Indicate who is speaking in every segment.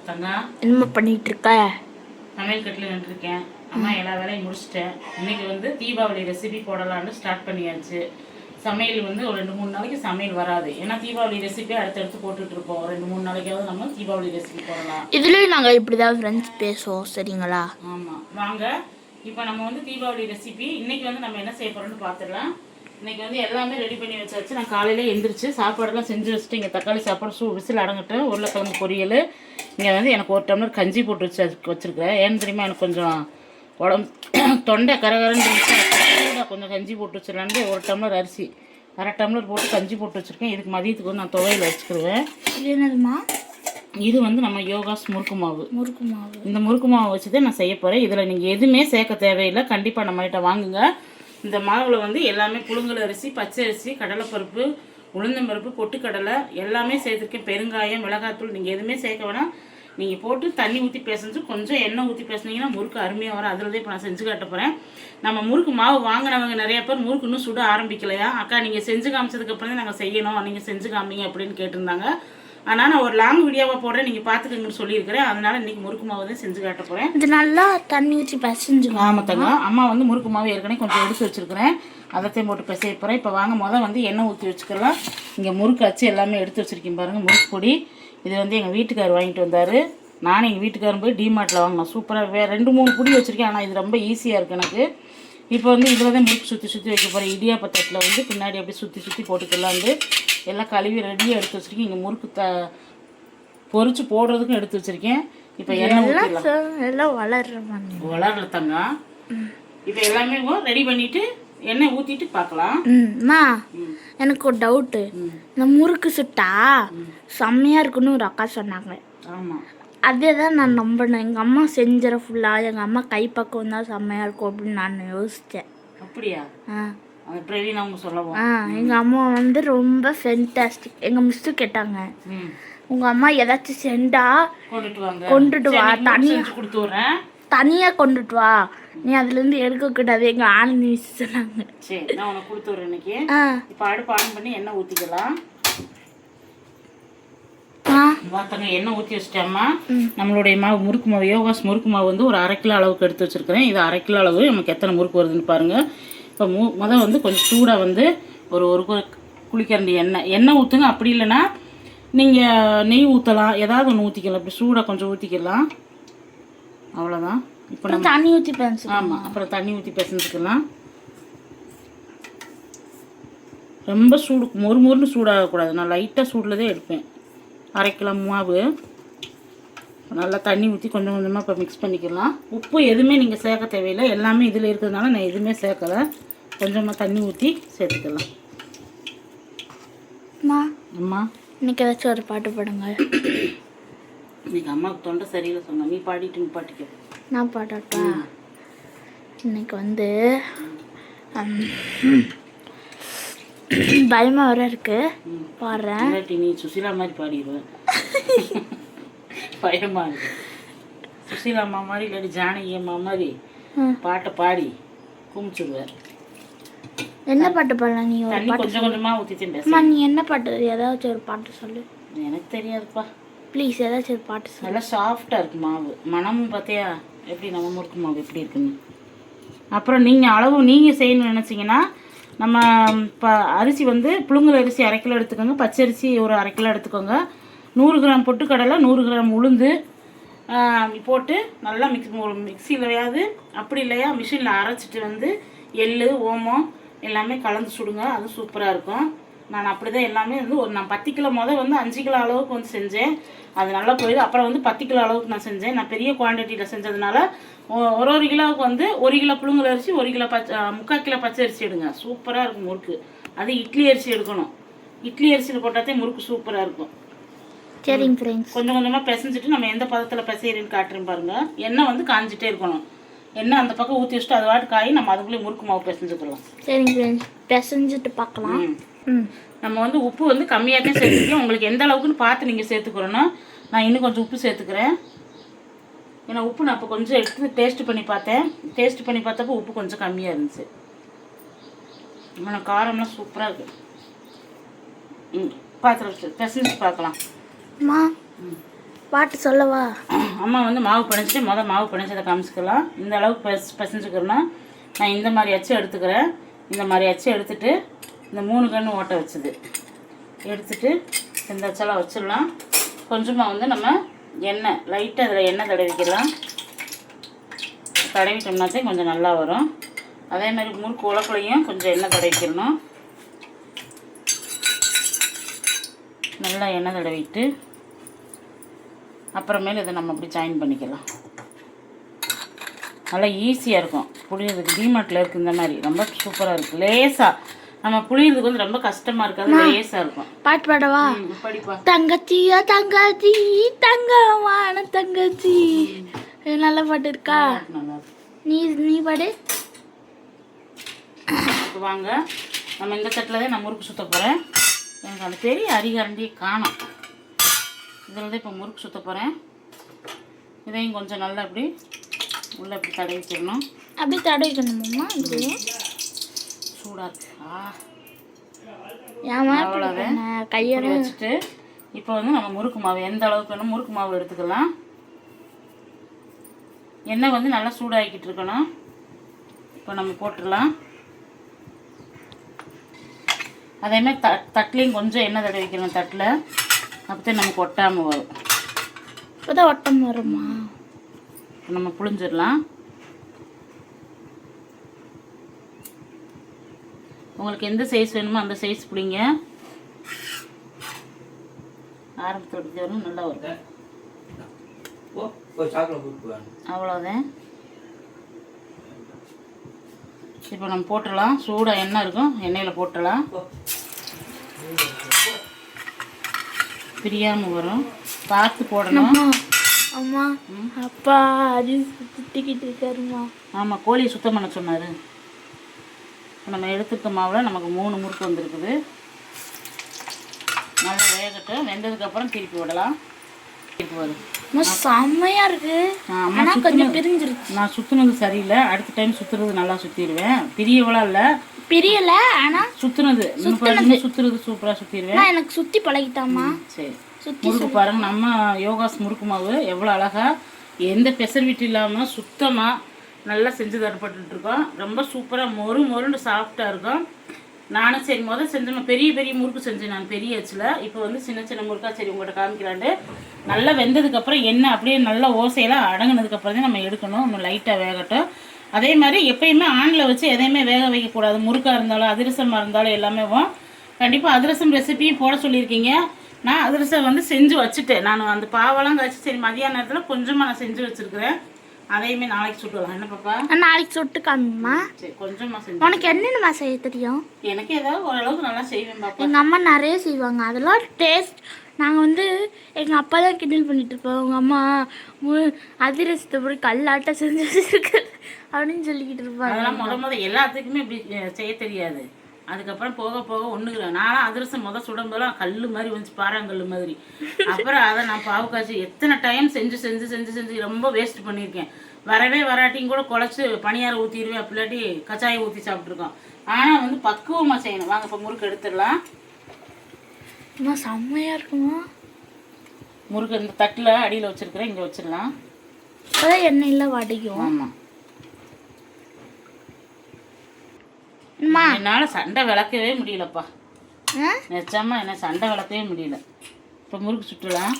Speaker 1: தங்கா
Speaker 2: என்ன பண்ணிட்டு இருக்க?
Speaker 1: சமையல் கட்டில் நின்றுருக்கேன். அம்மா எல்லா வேலையும் முடிச்சிட்டேன். இன்னைக்கு வந்து தீபாவளி ரெசிபி போடலான்னு ஸ்டார்ட் பண்ணியாச்சு. சமையல் வந்து ஒரு 2-3 நாளைக்கு சமையல் வராது. ஏன்னா தீபாவளி ரெசிபி அடுத்தடுத்து போட்டுட்டு இருப்போம். 2-3 நாளைக்காவது நம்ம தீபாவளி ரெசிபி போடலாம்.
Speaker 2: இதுலேயும் நாங்கள் இப்படி தான் ஃப்ரெண்ட்ஸ் பேசுவோம், சரிங்களா?
Speaker 1: ஆமாம், வாங்க. இப்போ நம்ம வந்து தீபாவளி ரெசிபி இன்னைக்கு வந்து நம்ம என்ன செய்ய போகிறோம்னு பார்த்துடலாம். இன்றைக்கி வந்து எல்லாமே ரெடி பண்ணி வச்சாச்சு. நான் காலையில் எந்திரிச்சு சாப்பாடெல்லாம் செஞ்சு வச்சுட்டு இங்கே தக்காளி சாப்பாடு விசில் அடங்கிட்டு உருளைக்கிழங்கு பொரியல். இங்கே வந்து எனக்கு ஒரு டம்ளர் கஞ்சி போட்டு வச்சுருக்கிறேன். ஏன்னு தெரியுமா, எனக்கு கொஞ்சம் உடம்பு தொண்டை கரகரன்னு கொஞ்சம் கஞ்சி போட்டு வச்சிடலான்னு ஒரு டம்ளர் அரிசி 1/2 டம்ளர் போட்டு கஞ்சி போட்டு வச்சுருக்கேன். இதுக்கு மதியத்துக்கு வந்து நான் துவையில் வச்சுக்கிடுவேன்.
Speaker 2: என்னதுமா?
Speaker 1: இது வந்து நம்ம யோகாஸ் முறுக்கு மாவு. இந்த முறுக்கு மாவு வச்சு தான் நான் செய்ய போகிறேன். இதில் நீங்கள் எதுவுமே சேர்க்க தேவையில்லை. கண்டிப்பாக நம்மகிட்ட வாங்குங்க. இந்த மாவில் வந்து எல்லாமே புழுங்கல் அரிசி, பச்சை அரிசி, கடலைப்பருப்பு, உளுந்தம்பருப்பு, பொட்டுக்கடலை எல்லாமே சேர்த்துருக்கேன். பெருங்காயம், மிளகாத்தூள் நீங்கள் எதுவுமே சேர்க்க வேணாம். நீங்கள் போட்டு தண்ணி ஊற்றி பேசஞ்சு கொஞ்சம் எண்ணெய் ஊற்றி பேசுனீங்கன்னா முறுக்கு அருமையாக வரும். அதில் தான் இப்போ நான் செஞ்சு காட்ட போகிறேன். நம்ம முறுக்கு மாவு வாங்கினவங்க நிறைய பேர் முறுக்கு இன்னும் சுட ஆரம்பிக்கலையா, அக்கா நீங்கள் செஞ்சு காமிச்சதுக்கப்புறம் தான் நாங்கள் செய்யணும், நீங்கள் செஞ்சு காமிங்க அப்படின்னு கேட்டிருந்தாங்க. ஆனால் நான் ஒரு லாங் வீடியோவாக போடுறேன், நீங்கள் பார்த்துக்கங்கன்னு சொல்லியிருக்கிறேன். அதனால் இன்றைக்கி முறுக்கு மாவு தான் செஞ்சு காட்ட போகிறேன்.
Speaker 2: இது நல்லா தண்ணி ஊற்றி பிசைஞ்சு.
Speaker 1: ஆமாம் தங்க, அம்மா வந்து முறுக்கு மாவு ஏற்கனவே கொஞ்சம் எடுத்து வச்சுருக்கிறேன். அதத்தையும் போட்டு பிசைய போகிறேன். இப்போ வாங்க, வந்து எண்ணெய் ஊற்றி வச்சுக்கலாம். இங்கே முறுக்கு அச்சு எல்லாமே எடுத்து வச்சுருக்கேன் பாருங்கள். முறுக்கு பொடி இது வந்து எங்கள் வீட்டுக்கார் வாங்கிட்டு வந்தார். நானும் எங்கள் வீட்டுக்காரரும் போய் டிமார்ட்டில் வாங்கினோம். சூப்பராக 2-3 பொடி வச்சுருக்கேன். ஆனால் இது ரொம்ப ஈஸியாக இருக்குது எனக்கு. இப்போ வந்து இதில் தான் முறுக்கு சுற்றி வைக்க போகிறேன். இடியாப்பத்தட்டில் வந்து பின்னாடி அப்படியே சுற்றி போட்டுக்கலான்னு எல்லாம் கழுவி ரெடியாக எடுத்து வச்சுருக்கேன். இங்கே முறுக்கு பொரிச்சு போடுறதுக்கும் எடுத்து வச்சுருக்கேன். இப்போ எண்ணெய்
Speaker 2: ஊற்றிடலாம்.
Speaker 1: வளரல தங்க. இப்போ எல்லாமே ரெடி பண்ணிவிட்டு எண்ணெய் ஊற்றிட்டு பார்க்கலாம்.
Speaker 2: எனக்கு ஒரு டவுட்டு. இந்த முறுக்கு சுட்டா செம்மையாக இருக்குன்னு ஒரு அக்கா சொன்னாங்க.
Speaker 1: ஆமாம்,
Speaker 2: அதே தான் நான் நம்பினேன். எங்கள் அம்மா செஞ்சிட ஃபுல்லாக எங்கள் அம்மா கைப்பக்கம் தான் செம்மையாக இருக்கும் அப்படின்னு நான் யோசித்தேன்.
Speaker 1: அப்படியா? பிரவீன் அவங்க சொல்லவும்.
Speaker 2: எங்கள் அம்மா வந்து ரொம்ப ஃபென்டாஸ்டிக். எங்கள் மிஸ்ஸு கேட்டாங்க, உங்கள் அம்மா ஏதாச்சும் செண்டா கொண்டுட்டு வா, தனியாக கொண்டுட்டு வா, நீ அதுலேருந்து எடுக்கக்கூடாது எங்கள் ஆனந்தி மிஸ் சொன்னாங்க.
Speaker 1: சரி, நான் உனக்கு கொடுத்து வரேன் இன்னைக்கு. இப்போ அடுப்பு ஆன் பண்ணி எண்ணெய் ஊற்றிக்கலாம். வாத்தங்க எண்ணெய் ஊற்றி வச்சிட்டேம்மா. நம்மளுடைய மாவு முறுக்கு மாவு யோகாஸ் முறுக்கு மாவு வந்து ஒரு 1/2 கிலோ அளவுக்கு எடுத்து வச்சுருக்கிறேன். இது 1/2 கிலோ அளவு. நமக்கு எத்தனை முறுக்கு வருதுன்னு பாருங்கள். இப்போ முதல் வந்து கொஞ்சம் சூடாக வந்து ஒரு குளிக்கரண்டி எண்ணெய் ஊற்றுங்க. அப்படி இல்லைன்னா நீங்கள் நெய் ஊற்றலாம், ஏதாவது ஒன்று ஊற்றிக்கலாம். அப்படி சூடாக கொஞ்சம் ஊற்றிக்கலாம், அவ்வளோதான். இப்போ நம்ம
Speaker 2: தண்ணி ஊற்றி பேச.
Speaker 1: ஆமாம், அப்புறம் தண்ணி ஊற்றி பேசிக்கலாம். ரொம்ப சூடு மொறுன்னு சூடாகக்கூடாது. நான் லைட்டாக சூடில் தான் எடுப்பேன். 1/2 கிலோ மாவு நல்லா தண்ணி ஊற்றி கொஞ்சம் கொஞ்சமாக இப்போ மிக்ஸ் பண்ணிக்கலாம். உப்பு எதுவுமே நீங்கள் சேர்க்க தேவையில்லை, எல்லாமே இதில் இருக்கிறதுனால நான் எதுவுமே சேர்க்கலை. கொஞ்சமாக தண்ணி ஊற்றி சேர்த்துக்கலாம். அம்மா
Speaker 2: இன்னைக்கு ஏதாச்சும் ஒரு பாட்டு பாடுங்க.
Speaker 1: இன்னைக்கு அம்மாவுக்கு தொண்டை சரியில்லை சொன்னா, நீ பாடிட்டு பாட்டிக்க.
Speaker 2: நான் பாடட்டா? இன்னைக்கு வந்து பயமா வர இருக்கு, பாடுறேன்.
Speaker 1: நீ சுசீலா மாதிரி பாடிடுவேன். பயமா இருக்கு. சுசீலா அம்மா மாதிரி இல்லாட்டி ஜானகி அம்மா மாதிரி பாட்டை பாடி குமிச்சுடுவேன்.
Speaker 2: என்ன பாட்டு பாடலாம்? நீ
Speaker 1: தண்ணி கொஞ்சம் கொஞ்சமாக ஊற்றிட்டு பேச.
Speaker 2: நீ என்ன பாட்டு, ஏதாச்சும் ஒரு பாட்டு சொல்லு.
Speaker 1: எனக்கு தெரியாதுப்பா,
Speaker 2: ப்ளீஸ் ஏதாச்சும் ஒரு பாட்டு சொல்லு.
Speaker 1: நல்லா சாஃப்டாக இருக்குது மாவு. மனமும் பார்த்தியா எப்படி நம்ம முறுக்கு மாவு எப்படி இருக்குன்னு. அப்புறம் நீங்கள் அளவு நீங்கள் செய்யணும்னு நினச்சிங்கன்னா, நம்ம இப்போ அரிசி வந்து புழுங்கல் அரிசி 1/2 கிலோ எடுத்துக்கோங்க. பச்சரிசி ஒரு 1/2 கிலோ எடுத்துக்கோங்க. 100 கிராம் பொட்டுக்கடலை, 100 கிராம் உளுந்து போட்டு நல்லா மிக்சியிலையாவது அப்படி இல்லையா மிஷினில் அரைச்சிட்டு வந்து எள், ஓமம் எல்லாமே கலந்து சுடுங்க. அது சூப்பராக இருக்கும். நான் அப்படி தான் எல்லாமே வந்து நான் 10 கிலோ வந்து 5 கிலோ அளவுக்கு வந்து செஞ்சேன். அது நல்லா போயிடுது. அப்புறம் வந்து 10 கிலோ அளவுக்கு நான் செஞ்சேன். நான் பெரிய குவான்டிட்டியில் செஞ்சதுனால ஒரு கிலோவுக்கு வந்து 1 கிலோ புழுங்கல் அரிசி, 1 கிலோ 3/4 கிலோ பச்சை அரிசி எடுங்க. சூப்பராக இருக்கும் முறுக்கு. அது இட்லி அரிசி எடுக்கணும். இட்லி அரிசியில் போட்டாதே முறுக்கு சூப்பராக இருக்கும்.
Speaker 2: சரிங்க ஃப்ரெண்ட்ஸ்,
Speaker 1: கொஞ்சம் கொஞ்சமாக பிசைஞ்சிட்டு நம்ம எந்த பதத்தில் பிசைறேன்னு காட்டுறேன் பாருங்கள். எண்ணெய் வந்து காஞ்சிட்டே இருக்கணும். எண்ணெய் அந்த பக்கம் ஊற்றி வச்சுட்டு அது வாட்டு காய் நம்ம அதுக்குள்ளே முறுக்கு மாவு பிசைஞ்சுக்கலாம்.
Speaker 2: சரிங்க ஃப்ரெண்ட்ஸ், பிசைஞ்சிட்டு பார்க்கலாம்.
Speaker 1: நம்ம வந்து உப்பு வந்து கம்மியாக தான் சேர்த்துக்கலாம். உங்களுக்கு எந்த அளவுக்குன்னு பார்த்து நீங்கள் சேர்த்துக்கிறோன்னா, நான் இன்னும் கொஞ்சம் உப்பு சேர்த்துக்கிறேன். ஏன்னா உப்பு நான் இப்போ கொஞ்சம் எடுத்து டேஸ்ட் பண்ணி பார்த்தப்போ உப்பு கொஞ்சம் கம்மியாக இருந்துச்சு. நம்ம காரம்லாம் சூப்பராக இருக்குது. பாத்திரம் பிசைஞ்சு பார்க்கலாம்.
Speaker 2: பாட்டு சொல்லவா?
Speaker 1: அம்மா வந்து மாவு பிணைச்சிட்டு மாவு பிணைச்சதை காமிச்சிக்கலாம். இந்த அளவுக்கு பிசைஞ்சுக்கிறோன்னா நான் இந்த மாதிரி அச்சு எடுத்துக்கிறேன். இந்த மாதிரி அச்சு எடுத்துகிட்டு இந்த 3 கன்று ஓட்ட வச்சுது எடுத்துகிட்டு இந்த அச்செல்லாம் வச்சிடலாம். கொஞ்சமாக வந்து நம்ம எண்ணெய் லைட்டாக அதில் எண்ணெய் தடவிக்கலாம். தடவிட்டோம்னாத்தே கொஞ்சம் நல்லா வரும். அதே மாதிரி முறுக்கு உலக்குலையும் கொஞ்சம் எண்ணெய் தடவிக்கணும். நல்லா எண்ணெய் தடவிட்டு அப்புறமேல இதை நம்ம அப்படி ஜாயின் பண்ணிக்கலாம். நல்லா ஈஸியாக இருக்கும் புளியறதுக்கு. டிமார்ட்டில் இருக்குது இந்த மாதிரி ரொம்ப சூப்பராக இருக்குது. லேசாக நம்ம புளியறதுக்கு வந்து ரொம்ப கஷ்டமாக இருக்காது, லேசாக இருக்கும்.
Speaker 2: பாட்டு பாடவா?
Speaker 1: படிப்பா.
Speaker 2: தங்கச்சியா தங்கச்சி தங்கமான தங்கச்சி, நல்ல பாட்டு இருக்கா?
Speaker 1: நல்லா
Speaker 2: நீ பாடு.
Speaker 1: வாங்க நம்ம இந்த தட்டில் தான் நான் முறுக்கு சுற்ற போகிறேன். எனக்கு அந்த பெரிய அரிகரண்டியை காணும். இதில் தான் இப்போ முறுக்கு சுற்ற போகிறேன். இதையும் கொஞ்சம் நல்லா அப்படி உள்ளே அப்படி தடவிக்கணும்.
Speaker 2: அப்படி தடவிக்கணுமா? இதுவும்
Speaker 1: சூடாக இருக்கு.
Speaker 2: அவ்வளோதான். கையோட
Speaker 1: வச்சுட்டு இப்போ வந்து நம்ம முறுக்கு மாவு எந்த அளவுக்கு வேணும் முறுக்கு மாவு எடுத்துக்கலாம். எண்ணெய் வந்து நல்லா சூடாகிக்கிட்டு இருக்கணும். இப்போ நம்ம போட்டுடலாம். அதேமாதிரி தட்டுலேயும் கொஞ்சம் எண்ணெய் தடவி வைக்கணும் தட்டில். அப்போதான் நமக்கு ஒட்டாமல் வரும்.
Speaker 2: இப்போதான் ஒட்டாமல் வருமா?
Speaker 1: நம்ம புழிஞ்சிடலாம். உங்களுக்கு எந்த சைஸ் வேணுமோ அந்த சைஸ் பிடிங்க. ஆரம்பத்தோடு வரும் நல்லா வரும். அவ்வளோதான். இப்போ நம்ம போட்டுடலாம். சூடாக எண்ணெய் இருக்கும், எண்ணெயில் போட்டுடலாம். பிரியாமல் வரும், பார்த்து போடணும்.
Speaker 2: அம்மா அப்பா அது சுற்றிக்கிட்டு இருக்காருமா.
Speaker 1: ஆமாம், கோழியை சுத்தம் பண்ண சொன்னார். நம்ம எடுத்துக்க மாவில் நமக்கு 3 முறுக்கு வந்துருக்குது. நல்லா வேகட்டும். வெந்ததுக்கப்புறம் திருப்பி விடலாம். திருப்பி வரும்.
Speaker 2: செம்மையா இருக்கு. ஆனால் கொஞ்சம் பிரிஞ்சிருக்கு.
Speaker 1: நான் சுற்றுனது சரியில்லை. அடுத்த டைம் சுற்றுறது நல்லா சுற்றிடுவேன். பிரியவெல்லாம் இல்லை,
Speaker 2: பிரியல. ஆனால்
Speaker 1: சுற்றுனது சுற்றுறது சூப்பராக சுற்றிடுவேன்.
Speaker 2: எனக்கு சுற்றி பழகிட்டாமா.
Speaker 1: சரி, முறுக்கு பாருங்க. நம்ம யோகாஸ் முறுக்கு மாவு எவ்வளோ அழகா எந்த பெசர்விட்டு இல்லாமல் சுத்தமாக நல்லா செஞ்சு தரப்பட்டுருக்கோம். ரொம்ப சூப்பராக மொறுன்னு சாஃப்டாக இருக்கும். நானும் சரி முதல் செஞ்சேன் பெரிய பெரிய முறுக்கு செஞ்சேன் நான் பெரிய அச்சில். இப்போ வந்து சின்ன சின்ன முறுக்கா சரி உங்கள்கிட்ட காமிக்கலான்ட்டு நல்லா வெந்ததுக்கப்புறம் எண்ணெய் அப்படியே நல்லா ஓசையெல்லாம் அடங்கினதுக்கப்புறம் தான் நம்ம எடுக்கணும். நம்ம லைட்டாக வேகட்டும். அதே மாதிரி எப்பயுமே ஆனில் வச்சு எதையுமே வேக வைக்கக்கூடாது. முறுக்காக இருந்தாலும் அதிரசமாக இருந்தாலும் எல்லாமே கண்டிப்பாக அதிரசம் ரெசிபியும் போட சொல்லியிருக்கீங்க. நான் அதிரசம் வந்து செஞ்சு வச்சுட்டேன். நான் அந்த பாவெல்லாம் கழிச்சு சரி மதியான நேரத்தில் கொஞ்சமாக நான் செஞ்சு வச்சுருக்கிறேன். அதையுமே நாளைக்கு சுட்டுலாம். என்ன பாப்பா?
Speaker 2: நாளைக்கு சுட்டு காமிமா.
Speaker 1: சரி, கொஞ்சமாக செஞ்சு.
Speaker 2: உனக்கு என்னென்னமா செய்ய தெரியும்?
Speaker 1: எனக்கு ஏதாவது ஓரளவுக்கு நல்லா செய்வேன் பாப்பா.
Speaker 2: எங்கள் அம்மா நிறைய செய்வாங்க, அதெல்லாம் டேஸ்ட். நாங்கள் வந்து எங்கள் அப்பா தான் கிண்டல் பண்ணிட்டு இருப்போம். உங்கள் அம்மா அதிரசத்தை போய் கல்லாட்ட செஞ்சு வச்சுருக்கு அப்படின்னு சொல்லிக்கிட்டு இருப்பாங்க.
Speaker 1: அதெல்லாம் முத எல்லாத்துக்குமே இப்படி செய்ய தெரியாது. அதுக்கப்புறம் போக போக ஒன்றுக்குறேன். நானும் அதிரசம் சுடும்போதெல்லாம் கல் மாதிரி வந்துச்சு, பாறாங்கல் மாதிரி. அப்புறம் அதை நான் பாவு காய்ச்சி எத்தனை டைம் செஞ்சு செஞ்சு செஞ்சு செஞ்சு ரொம்ப வேஸ்ட் பண்ணியிருக்கேன். வரவே வராட்டியும் கூட குழச்சி பனியாரம் ஊற்றிடுவேன். அப்படிலாட்டி கச்சாயை ஊற்றி சாப்பிட்ருக்கோம். ஆனால் வந்து பக்குவமாக செய்யணும். வாங்க இப்போ முறுக்கு எடுத்துடலாம்.
Speaker 2: செம்மையாக இருக்குமா
Speaker 1: முறுக்கு? இந்த தட்டில் அடியில் வச்சுருக்கிறேன், இங்கே வச்சிடலாம்.
Speaker 2: இப்போதான் எண்ணெயில் வடிக்கும்.
Speaker 1: ஆமாம். என்னால் சண்டை விளக்கவே முடியலப்பா. நிச்சயமா என்ன சண்டை விளக்கவே முடியல. இப்போ முறுக்கு சுட்டுலாம்.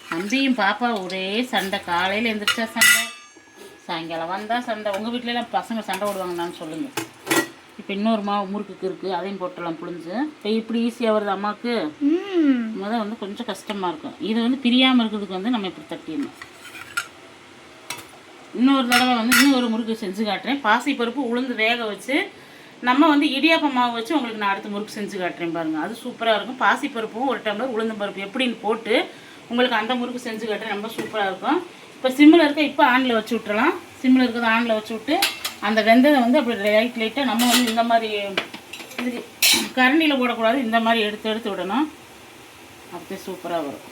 Speaker 1: தம்பியும் பாப்பா ஒரே சண்டை. காலையில் எழுந்திரிச்சா சண்டை, சாயங்காலம் வந்தால் சண்டை. உங்கள் வீட்டிலலாம் பசங்க சண்டை விடுவாங்கன்னு சொல்லுங்கள். இப்போ இன்னொரு மாவு முறுக்குக்கு இருக்குது, அதையும் போட்டுடலாம் புளிஞ்சு. இப்போ இப்படி ஈஸியாக வருது அம்மாவுக்கு. முதல் வந்து கொஞ்சம் கஷ்டமாக இருக்கும். இது வந்து பிரியாமல் இருக்கிறதுக்கு வந்து நம்ம இப்படி தட்டிடணும். இன்னொரு தடவை வந்து இன்னொரு முறுக்கு செஞ்சு காட்டுறேன். பாசிப்பருப்பு உளுந்து வேக வச்சு நம்ம வந்து இடியாப்ப மாவு வச்சு உங்களுக்கு நான் அடுத்த முறுக்கு செஞ்சு காட்டுறேன் பாருங்கள். அது சூப்பராக இருக்கும். பாசிப்பருப்பும் 1 டம்ளர் உளுந்தம் பருப்பு எப்படின்னு போட்டு உங்களுக்கு அந்த முறுக்கு செஞ்சு காட்டுறேன். ரொம்ப சூப்பராக இருக்கும். இப்போ சிம்மில் இருக்க இப்போ ஆனில் வச்சு விட்டுறலாம். சிம்மில் இருக்கிறது ஆனில் வச்சு விட்டு அந்த வெந்ததை வந்து அப்படி லைட்டாக நம்ம வந்து இந்த மாதிரி இதுக்கு கரண்டியில் போடக்கூடாது, இந்த மாதிரி எடுத்து விடணும். அப்படியே சூப்பராக வரும்.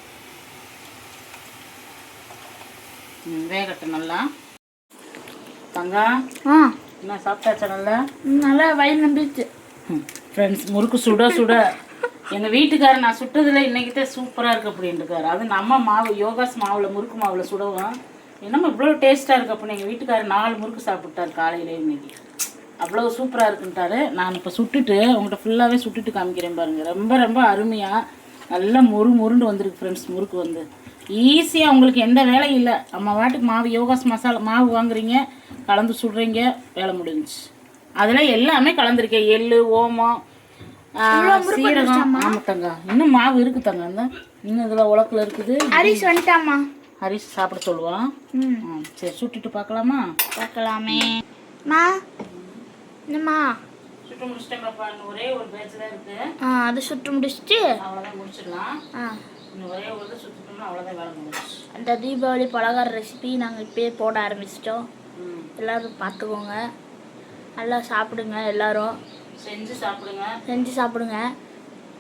Speaker 1: வேகட்டும் நல்லா. தங்கா என்ன சாப்பிட்டாச்சா? நல்லா
Speaker 2: நல்லா வயிறு நம்பிச்சு
Speaker 1: ஃப்ரெண்ட்ஸ். முறுக்கு சுட சுட எங்கள் வீட்டுக்காரர் நான் சுட்டதில் இன்றைக்கிட்டே சூப்பராக இருக்குது அப்படின்ட்டுருக்காரு. அது நம்ம மாவு யோகாஸ் மாவில் முறுக்கு மாவில் சுடவும் என்னமோ இவ்வளோ டேஸ்ட்டாக இருக்குது அப்படின்னு எங்கள் வீட்டுக்காரர் 4 முறுக்கு சாப்பிட்டார் காலையிலே இன்னைக்கு. அவ்வளோ சூப்பராக இருக்குன்ட்டாரு. நான் இப்போ சுட்டுட்டு உங்கள்கிட்ட ஃபுல்லாகவே சுட்டுட்டு காமிக்கிறேன் பாருங்கள். ரொம்ப ரொம்ப அருமையாக நல்லா முருண்டு வந்திருக்கு ஃப்ரெண்ட்ஸ். முறுக்கு வந்து ஈஸியாக உங்களுக்கு எந்த வேலையும் இல்லை. நம்ம வாட்டுக்கு மாவு யோகாஸ் மசாலா மாவு வாங்குறீங்க, கலந்து சுடுறீங்க, வேலை முடிஞ்சிச்சு. அதில் எல்லாமே கலந்துருக்கேன். எள்ளு, ஓமம், சீரகம். ஆமாட்டங்க, இன்னும் மாவு இருக்கு தங்க. அந்த இன்னும் இதில் உலக்கில் இருக்குது.
Speaker 2: ஹரிஷ் வந்துட்டாமா.
Speaker 1: ஹரிஷ் சாப்பிட சொல்லுவான். சரி சுட்டுட்டு பார்க்கலாமா?
Speaker 2: பார்க்கலாமே. மா என்னம்மா
Speaker 1: சுட்டு முடிச்சிட்டேங்கப்பா. இன்னும் ஒரே ஒரு பேட்ச் தான் இருக்கு.
Speaker 2: அதை சுட்டு முடிச்சுட்டு
Speaker 1: அவ்வளோதான் முடிச்சிடலாம். இன்னும் ஒரே ஒரு இது சுட்டுட்டோம்னா அவ்வளோதான் வேலை முடிச்சு.
Speaker 2: அந்த தீபாவளி பலகார ரெசிபி நாங்கள் இப்போயே போட ஆரம்பிச்சிட்டோம். எல்லோரும் பார்த்துக்கோங்க, நல்லா சாப்பிடுங்க. எல்லோரும்
Speaker 1: செஞ்சு சாப்பிடுங்க.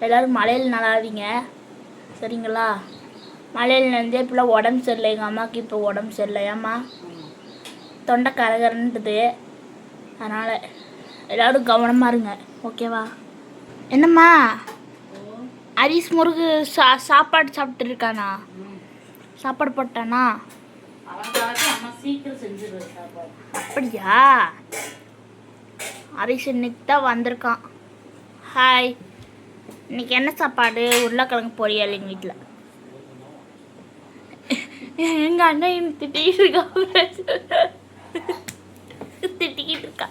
Speaker 2: எல்லோரும் மழையில் நல்லாதீங்க சரிங்களா? மழையில் நனைஞ்சே இப்போலாம் உடம்பு சரியில்லை. எங்கள் அம்மாவுக்கு இப்போ உடம்பு சரியில்லை. ஏம்மா தொண்டை கரகரன்றது. அதனால் எல்லோரும் கவனமாக இருங்க, ஓகேவா? என்னம்மா ஹரிஷ் முருகு சாப்பாடு சாப்பிட்டு இருக்கானா? சாப்பாடு போட்டானா? அப்படியா? ஹரிஷ் இன்னைக்கு தான் வந்திருக்கான். ஹாய், இன்னைக்கு என்ன சாப்பாடு? உருளைக்கிழங்கு பொரியல் எங்கள் வீட்டில். எங்கள் அண்ணன் திட்டிக்கிட்டு இருக்கா.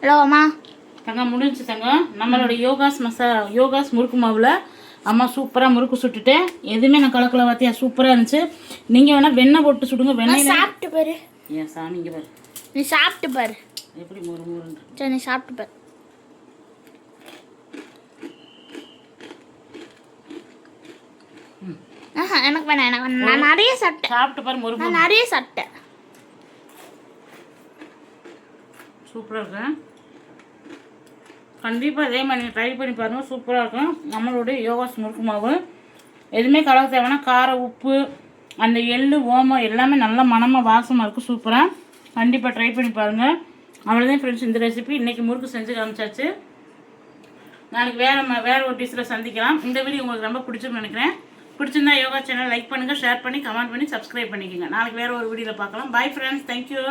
Speaker 2: ஹலோ அம்மா.
Speaker 1: தங்க முடிஞ்சு தங்க. நம்மளோட யோகாஸ் முறுக்கு மாவில் அம்மா சூப்பராக முறுக்கு சுட்டுட்டேன். எதுவுமே நான் கலக்கல வாத்தியா, சூப்பராக இருந்துச்சு. நீங்கள் வேணால் வெண்ணெய் போட்டு சுடுங்க. வெண்ணெய்
Speaker 2: சாப்பிட்டு பாரு.
Speaker 1: ஏன் சாமி இங்கே பாரு,
Speaker 2: நீ சாப்பிட்டு பாரு
Speaker 1: எப்படி முறுமுறுன்னு.
Speaker 2: சரி நீ சாப்பிட்டு பாரு. எனக்கு வேணாம், எனக்கு வேணாம். நான் நிறைய சாப்பிட்டேன்.
Speaker 1: சாப்பிட்டு பாரு முறுக்கு.
Speaker 2: நான் நிறைய சாப்பிட்டேன்.
Speaker 1: சூப்பராக இருக்கு. கண்டிப்பாக இதே மாதிரி நீங்கள் ட்ரை பண்ணி பாருங்கள், சூப்பராக இருக்கும். நம்மளுடைய யோகாஸ் முறுக்கு மாவு எதுவுமே கலக்க தேவைன்னா காரம், உப்பு, அந்த எள்ளு, ஓமம் எல்லாமே நல்லா மணமாக வாசமாக இருக்கும். சூப்பராக கண்டிப்பாக ட்ரை பண்ணி பாருங்கள். அவ்வளோதான் ஃப்ரெண்ட்ஸ், இந்த ரெசிபி இன்றைக்கி முறுக்கு செஞ்சு காமிச்சாச்சு. நாளைக்கு வேறு ஒரு டிஷ்ஷில் சந்திக்கலாம். இந்த வீடியோ உங்களுக்கு ரொம்ப பிடிச்சுன்னு நினைக்கிறேன். பிடிச்சிருந்தா யோகா சேனல் லைக் பண்ணுங்கள், ஷேர் பண்ணி, கமெண்ட் பண்ணி, சப்ஸ்கிரைப் பண்ணிக்கோங்க. நாளைக்கு வேறு ஒரு வீடியோவில் பார்க்கலாம். Bye friends, thank you.